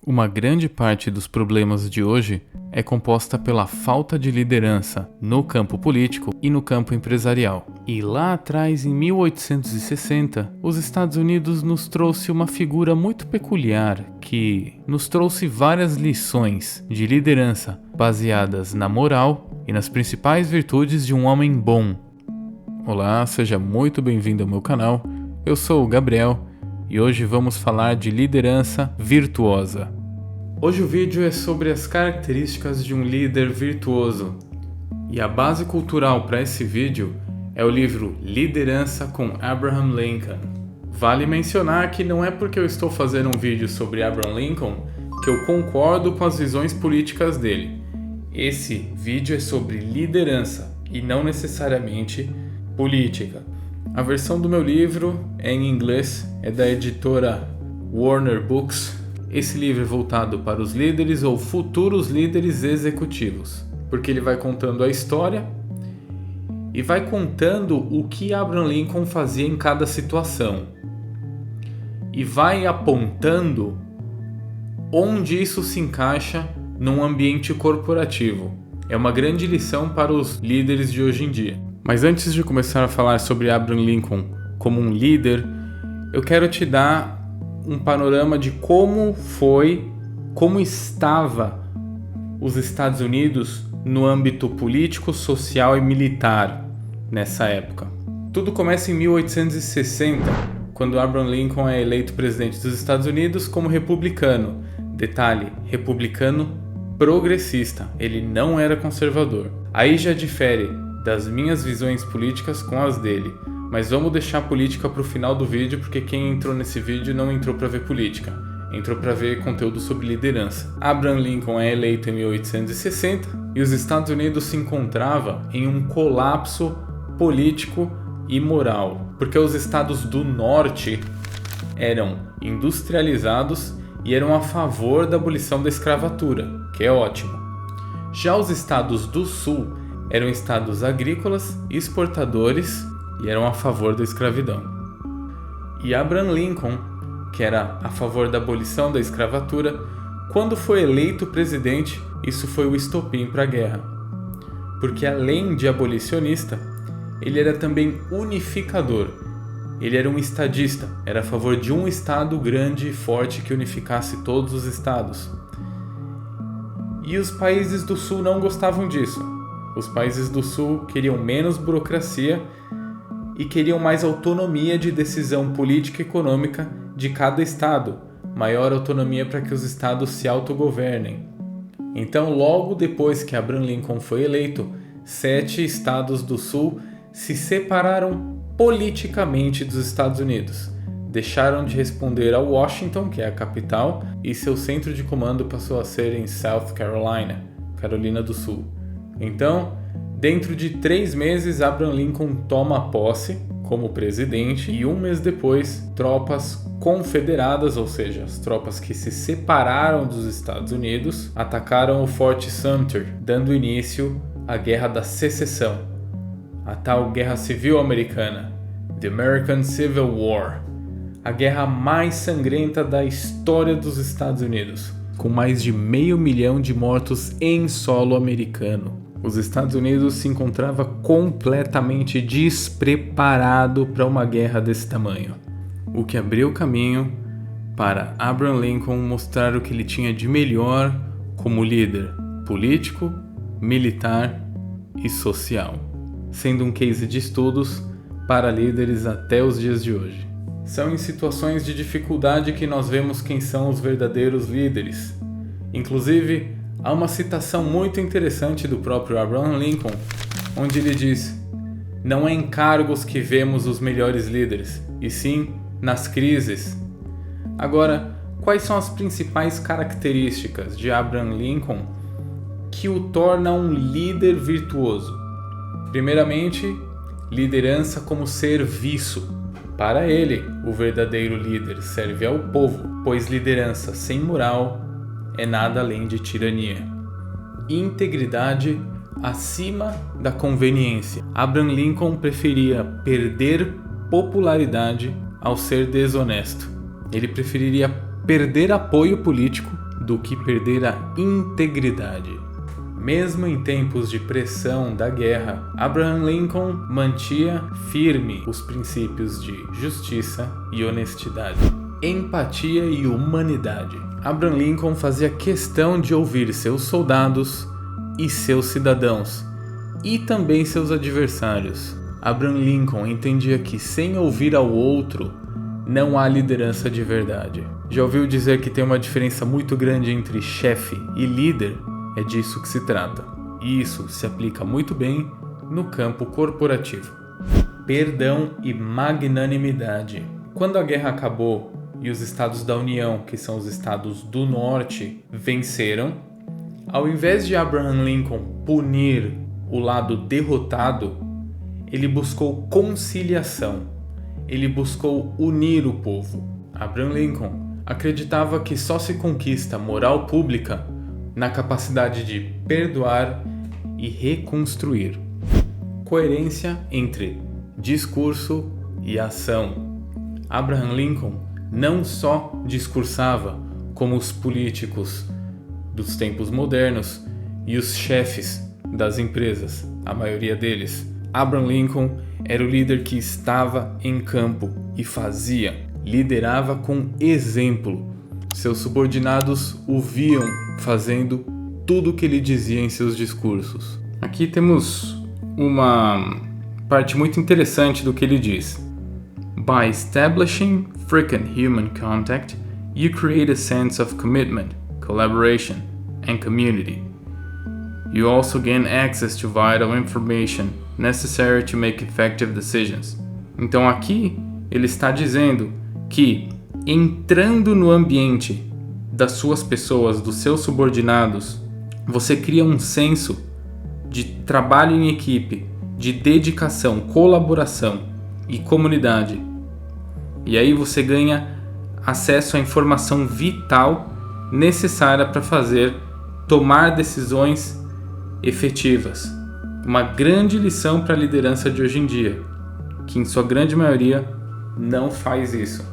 Uma grande parte dos problemas de hoje é composta pela falta de liderança no campo político e no campo empresarial. E lá atrás, em 1860, os Estados Unidos nos trouxe uma figura muito peculiar que nos trouxe várias lições de liderança baseadas na moral e nas principais virtudes de um homem bom. Olá, seja muito bem-vindo ao meu canal. Eu sou o Gabriel e hoje vamos falar de liderança virtuosa. Hoje o vídeo é sobre as características de um líder virtuoso. E a base cultural para esse vídeo é o livro Liderança com Abraham Lincoln. Vale mencionar que não é porque eu estou fazendo um vídeo sobre Abraham Lincoln que eu concordo com as visões políticas dele. Esse vídeo é sobre liderança e não necessariamente política. A versão do meu livro é em inglês, é da editora Warner Books. Esse livro é voltado para os líderes ou futuros líderes executivos, porque ele vai contando a história e vai contando o que Abraham Lincoln fazia em cada situação e vai apontando onde isso se encaixa num ambiente corporativo. É uma grande lição para os líderes de hoje em dia. Mas antes de começar a falar sobre Abraham Lincoln como um líder, eu quero te dar um panorama de como estava os Estados Unidos no âmbito político, social e militar nessa época. Tudo começa em 1860, quando Abraham Lincoln é eleito presidente dos Estados Unidos como republicano. Detalhe, republicano progressista, ele não era conservador. Aí já difere das minhas visões políticas com as dele. Mas vamos deixar a política para o final do vídeo, porque quem entrou nesse vídeo não entrou para ver política, entrou para ver conteúdo sobre liderança. Abraham Lincoln é eleito em 1860 e os Estados Unidos se encontrava em um colapso político e moral, porque os estados do norte eram industrializados e eram a favor da abolição da escravatura, que é ótimo. Já os estados do sul eram estados agrícolas, exportadores e eram a favor da escravidão. E Abraham Lincoln, que era a favor da abolição da escravatura, quando foi eleito presidente, isso foi o estopim para a guerra. Porque além de abolicionista, ele era também unificador. Ele era um estadista, era a favor de um estado grande e forte que unificasse todos os estados. E os países do sul não gostavam disso. Os países do sul queriam menos burocracia e queriam mais autonomia de decisão política e econômica de cada estado, maior autonomia para que os estados se autogovernem. Então, logo depois que Abraham Lincoln foi eleito, 7 estados do sul se separaram politicamente dos Estados Unidos. Deixaram de responder a Washington, que é a capital, e seu centro de comando passou a ser em South Carolina, Carolina do Sul. Então, dentro de 3 meses, Abraham Lincoln toma posse como presidente e 1 mês depois, tropas confederadas, ou seja, as tropas que se separaram dos Estados Unidos, atacaram o Forte Sumter, dando início à Guerra da Secessão, a tal Guerra Civil Americana, The American Civil War, a guerra mais sangrenta da história dos Estados Unidos, com mais de 500 mil de mortos em solo americano. Os Estados Unidos se encontrava completamente despreparado para uma guerra desse tamanho, o que abriu caminho para Abraham Lincoln mostrar o que ele tinha de melhor como líder político, militar e social, sendo um case de estudos para líderes até os dias de hoje. São em situações de dificuldade que nós vemos quem são os verdadeiros líderes. Inclusive, há uma citação muito interessante do próprio Abraham Lincoln, onde ele diz: "Não é em cargos que vemos os melhores líderes, e sim nas crises." Agora, quais são as principais características de Abraham Lincoln que o tornam um líder virtuoso? Primeiramente, liderança como serviço. Para ele, o verdadeiro líder serve ao povo, pois liderança sem moral é nada além de tirania. Integridade acima da conveniência. Abraham Lincoln preferia perder popularidade ao ser desonesto. Ele preferiria perder apoio político do que perder a integridade. Mesmo em tempos de pressão da guerra, Abraham Lincoln mantinha firme os princípios de justiça e honestidade, empatia e humanidade. Abraham Lincoln fazia questão de ouvir seus soldados e seus cidadãos, e também seus adversários. Abraham Lincoln entendia que sem ouvir ao outro, não há liderança de verdade. Já ouviu dizer que tem uma diferença muito grande entre chefe e líder? É disso que se trata. E isso se aplica muito bem no campo corporativo. Perdão e magnanimidade. Quando a guerra acabou e os estados da União, que são os estados do norte, venceram, ao invés de Abraham Lincoln punir o lado derrotado, ele buscou conciliação. Ele buscou unir o povo. Abraham Lincoln acreditava que só se conquista moral pública na capacidade de perdoar e reconstruir. Coerência entre discurso e ação. Abraham Lincoln não só discursava como os políticos dos tempos modernos e os chefes das empresas, a maioria deles. Abraham Lincoln era o líder que estava em campo e fazia, liderava com exemplo. Seus subordinados o viam fazendo tudo o que ele dizia em seus discursos. Aqui temos uma parte muito interessante do que ele diz. By establishing frequent human contact, you create a sense of commitment, collaboration, and community. You also gain access to vital information necessary to make effective decisions. Então aqui ele está dizendo que entrando no ambiente das suas pessoas, dos seus subordinados, você cria um senso de trabalho em equipe, de dedicação, colaboração e comunidade. E aí você ganha acesso à informação vital necessária para tomar decisões efetivas. Uma grande lição para a liderança de hoje em dia, que em sua grande maioria não faz isso.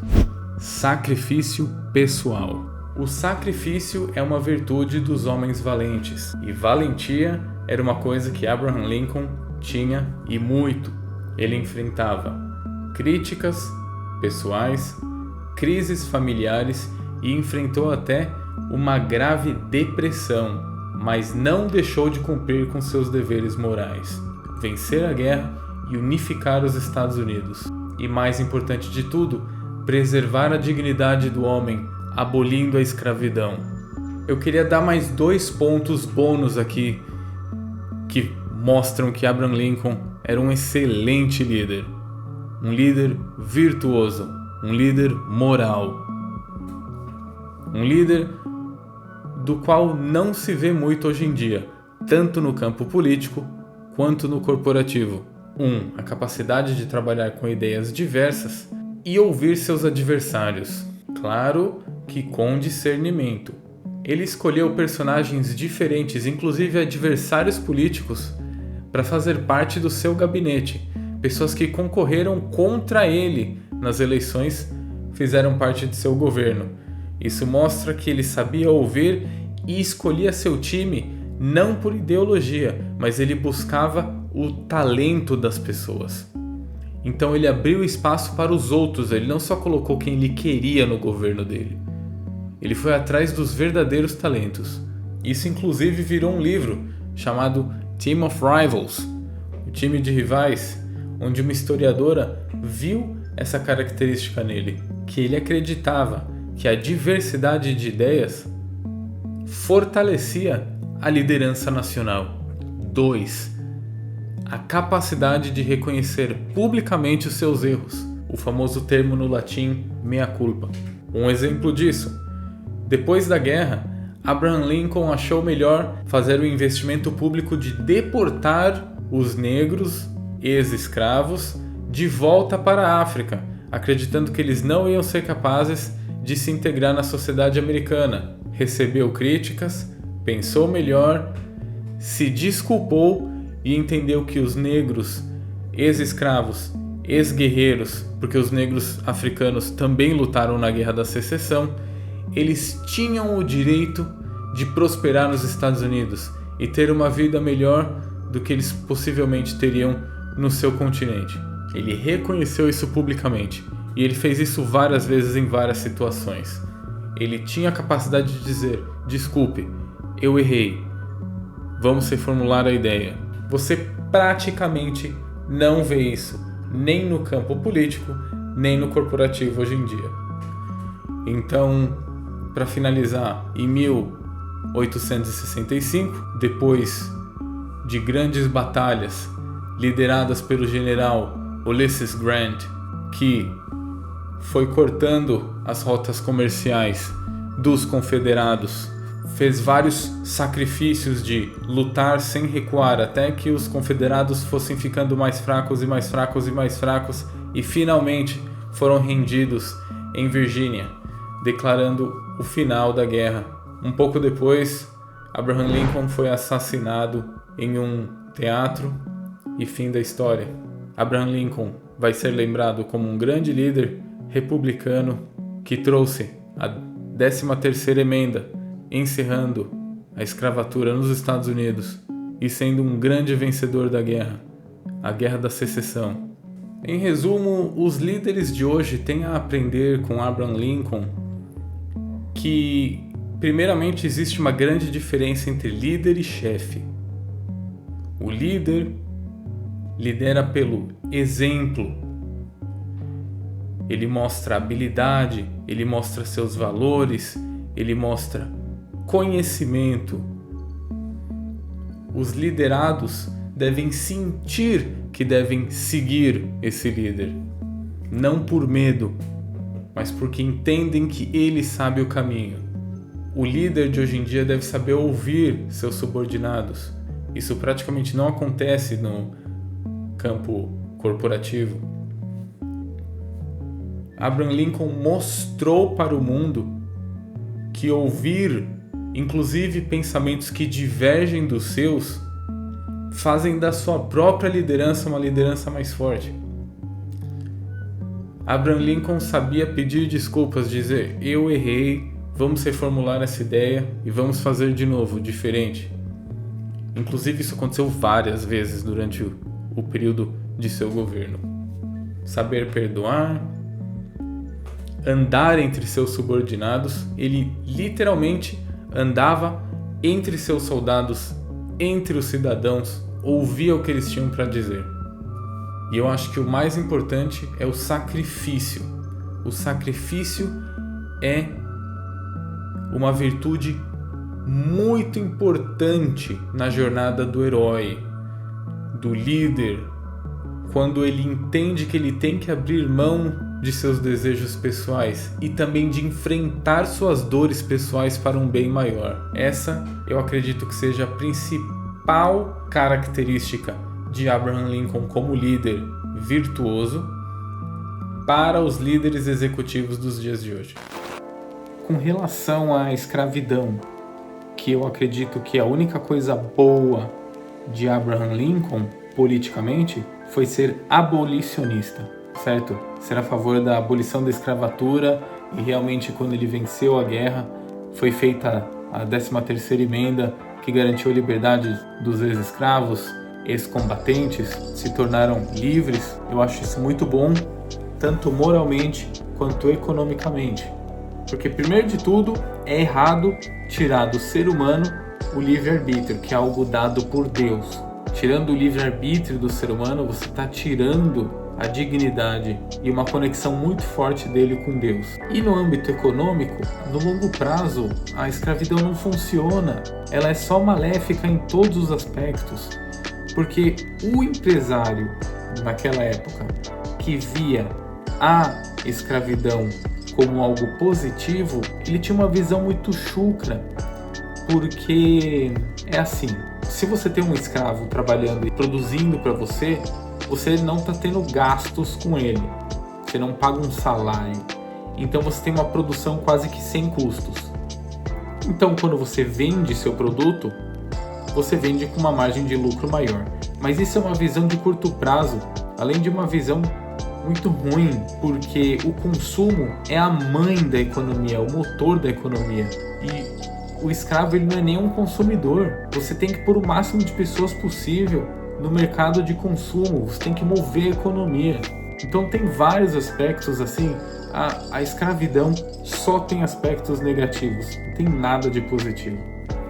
Sacrifício pessoal. O sacrifício é uma virtude dos homens valentes, e valentia era uma coisa que Abraham Lincoln tinha e muito. Ele enfrentava críticas pessoais, crises familiares e enfrentou até uma grave depressão, mas não deixou de cumprir com seus deveres morais, vencer a guerra e unificar os Estados Unidos. E mais importante de tudo, preservar a dignidade do homem, abolindo a escravidão. Eu queria dar mais 2 pontos bônus aqui que mostram que Abraham Lincoln era um excelente líder. Um líder virtuoso, um líder moral. Um líder do qual não se vê muito hoje em dia, tanto no campo político quanto no corporativo. A capacidade de trabalhar com ideias diversas e ouvir seus adversários. Claro que com discernimento. Ele escolheu personagens diferentes, inclusive adversários políticos, para fazer parte do seu gabinete. Pessoas que concorreram contra ele nas eleições fizeram parte de seu governo. Isso mostra que ele sabia ouvir e escolhia seu time não por ideologia, mas ele buscava o talento das pessoas. Então ele abriu espaço para os outros, ele não só colocou quem ele queria no governo dele. Ele foi atrás dos verdadeiros talentos. Isso inclusive virou um livro chamado Team of Rivals, o time de rivais, onde uma historiadora viu essa característica nele, que ele acreditava que a diversidade de ideias fortalecia a liderança nacional. 2. A capacidade de reconhecer publicamente os seus erros, o famoso termo no latim mea culpa. Um exemplo disso: depois da guerra, Abraham Lincoln achou melhor fazer o investimento público de deportar os negros, ex-escravos, de volta para a África, acreditando que eles não iam ser capazes de se integrar na sociedade americana. Recebeu críticas, pensou melhor, se desculpou e entendeu que os negros, ex-escravos, ex-guerreiros, porque os negros africanos também lutaram na Guerra da Secessão, eles tinham o direito de prosperar nos Estados Unidos e ter uma vida melhor do que eles possivelmente teriam no seu continente. Ele reconheceu isso publicamente e ele fez isso várias vezes em várias situações. Ele tinha a capacidade de dizer: desculpe, eu errei, vamos reformular a ideia. Você praticamente não vê isso, nem no campo político, nem no corporativo hoje em dia. Então, para finalizar, em 1865, depois de grandes batalhas lideradas pelo general Ulysses Grant, que foi cortando as rotas comerciais dos confederados, fez vários sacrifícios de lutar sem recuar até que os confederados fossem ficando mais fracos e mais fracos e mais fracos e finalmente foram rendidos em Virgínia, declarando o final da guerra. Um pouco depois, Abraham Lincoln foi assassinado em um teatro e fim da história. Abraham Lincoln vai ser lembrado como um grande líder republicano que trouxe a 13ª emenda, encerrando a escravatura nos Estados Unidos e sendo um grande vencedor da guerra, a Guerra da Secessão. Em resumo, os líderes de hoje têm a aprender com Abraham Lincoln que, primeiramente, existe uma grande diferença entre líder e chefe. O líder lidera pelo exemplo. Ele mostra habilidade, ele mostra seus valores, ele mostra conhecimento. Os liderados devem sentir que devem seguir esse líder, não por medo, mas porque entendem que ele sabe o caminho. O líder de hoje em dia deve saber ouvir seus subordinados. Isso praticamente não acontece no campo corporativo. Abraham Lincoln mostrou para o mundo que ouvir, inclusive pensamentos que divergem dos seus, fazem da sua própria liderança uma liderança mais forte. Abraham Lincoln sabia pedir desculpas, dizer: eu errei, vamos reformular essa ideia e vamos fazer de novo, diferente. Inclusive isso aconteceu várias vezes durante o período de seu governo. Saber perdoar, andar entre seus subordinados, ele literalmente andava entre seus soldados, entre os cidadãos, ouvia o que eles tinham para dizer. E eu acho que o mais importante é o sacrifício. O sacrifício é uma virtude muito importante na jornada do herói, do líder, quando ele entende que ele tem que abrir mão de seus desejos pessoais e também de enfrentar suas dores pessoais para um bem maior. Essa eu acredito que seja a principal característica de Abraham Lincoln como líder virtuoso para os líderes executivos dos dias de hoje. Com relação à escravidão, que eu acredito que a única coisa boa de Abraham Lincoln politicamente foi ser abolicionista, certo? Ser a favor da abolição da escravatura, e realmente quando ele venceu a guerra foi feita a 13ª emenda que garantiu a liberdade dos ex-escravos, ex-combatentes se tornaram livres. Eu acho isso muito bom, tanto moralmente quanto economicamente, porque primeiro de tudo é errado tirar do ser humano o livre-arbítrio, que é algo dado por Deus. Tirando o livre-arbítrio do ser humano, você está tirando a dignidade e uma conexão muito forte dele com Deus. E no âmbito econômico, no longo prazo, a escravidão não funciona. Ela é só maléfica em todos os aspectos, porque o empresário naquela época que via a escravidão como algo positivo, ele tinha uma visão muito chucra, porque é assim, se você tem um escravo trabalhando e produzindo para você, você não está tendo gastos com ele, você não paga um salário, então você tem uma produção quase que sem custos. Então quando você vende seu produto, você vende com uma margem de lucro maior. Mas isso é uma visão de curto prazo, além de uma visão muito ruim, porque o consumo é a mãe da economia, é o motor da economia. E o escravo ele não é nem um consumidor. Você tem que pôr o máximo de pessoas possível no mercado de consumo, você tem que mover a economia. Então tem vários aspectos assim, a escravidão só tem aspectos negativos, não tem nada de positivo.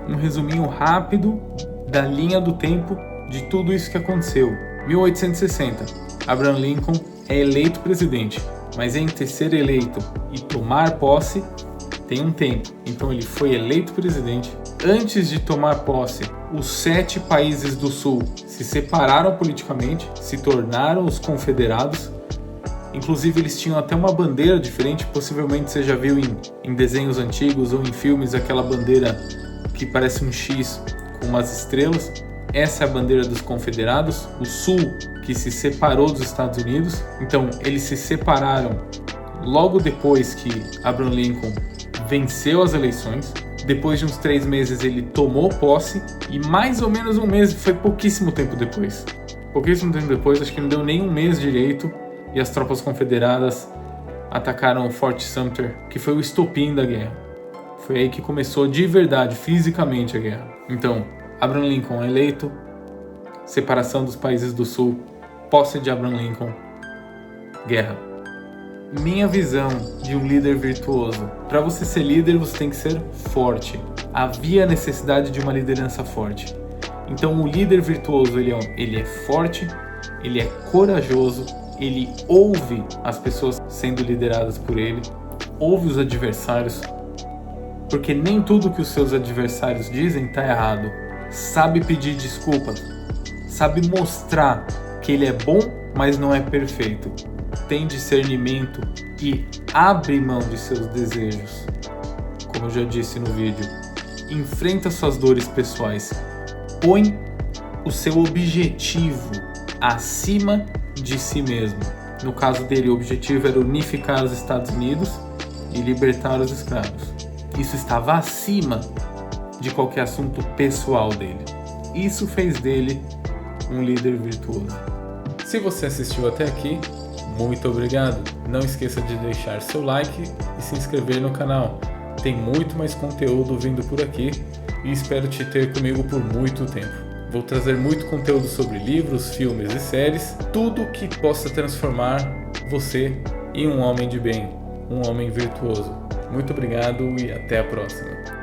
Um resuminho rápido da linha do tempo de tudo isso que aconteceu. 1860, Abraham Lincoln é eleito presidente, mas entre ser eleito e tomar posse tem um tempo. Então ele foi eleito presidente. Antes de tomar posse, os 7 países do Sul se separaram politicamente, se tornaram os confederados. Inclusive eles tinham até uma bandeira diferente, possivelmente você já viu em desenhos antigos ou em filmes, aquela bandeira que parece um X com umas estrelas. Essa é a bandeira dos confederados, o Sul que se separou dos Estados Unidos. Então eles se separaram logo depois que Abraham Lincoln venceu as eleições. Depois de uns 3 meses ele tomou posse e mais ou menos um mês, foi pouquíssimo tempo depois. Acho que não deu nem um mês direito, e as tropas confederadas atacaram o Fort Sumter, que foi o estopim da guerra. Foi aí que começou de verdade, fisicamente, a guerra. Então, Abraham Lincoln eleito, separação dos países do Sul, posse de Abraham Lincoln, guerra. Minha visão de um líder virtuoso. Para você ser líder, você tem que ser forte. Havia necessidade de uma liderança forte. Então, o líder virtuoso, ele é forte, ele é corajoso, ele ouve as pessoas sendo lideradas por ele, ouve os adversários, porque nem tudo que os seus adversários dizem está errado. Sabe pedir desculpas, sabe mostrar que ele é bom, mas não é perfeito. Tem discernimento e abre mão de seus desejos. Como eu já disse no vídeo, enfrenta suas dores pessoais. Põe o seu objetivo acima de si mesmo. No caso dele, o objetivo era unificar os Estados Unidos e libertar os escravos. Isso estava acima de qualquer assunto pessoal dele. Isso fez dele um líder virtuoso. Se você assistiu até aqui, muito obrigado. Não esqueça de deixar seu like e se inscrever no canal. Tem muito mais conteúdo vindo por aqui e espero te ter comigo por muito tempo. Vou trazer muito conteúdo sobre livros, filmes e séries, tudo que possa transformar você em um homem de bem, um homem virtuoso. Muito obrigado e até a próxima.